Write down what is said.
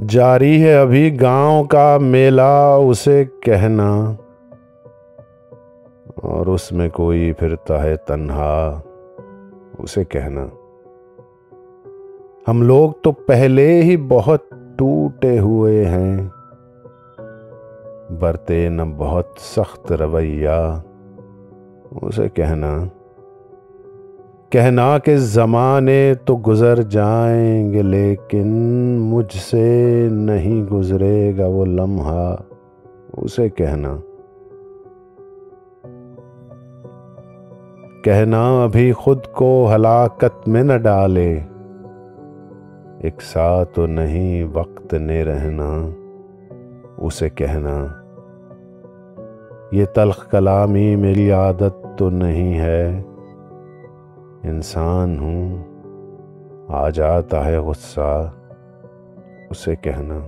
جاری ہے ابھی گاؤں کا میلہ اسے کہنا، اور اس میں کوئی پھرتا ہے تنہا اسے کہنا۔ ہم لوگ تو پہلے ہی بہت ٹوٹے ہوئے ہیں، برتے نہ بہت سخت رویہ اسے کہنا۔ کہنا کہ زمانے تو گزر جائیں گے لیکن مجھ سے نہیں گزرے گا وہ لمحہ اسے کہنا۔ کہنا ابھی خود کو ہلاکت میں نہ ڈالے، ایک سا تو نہیں وقت نے رہنا اسے کہنا۔ یہ تلخ کلامی میری عادت تو نہیں ہے، انسان ہوں آ جاتا ہے غصہ اسے کہنا۔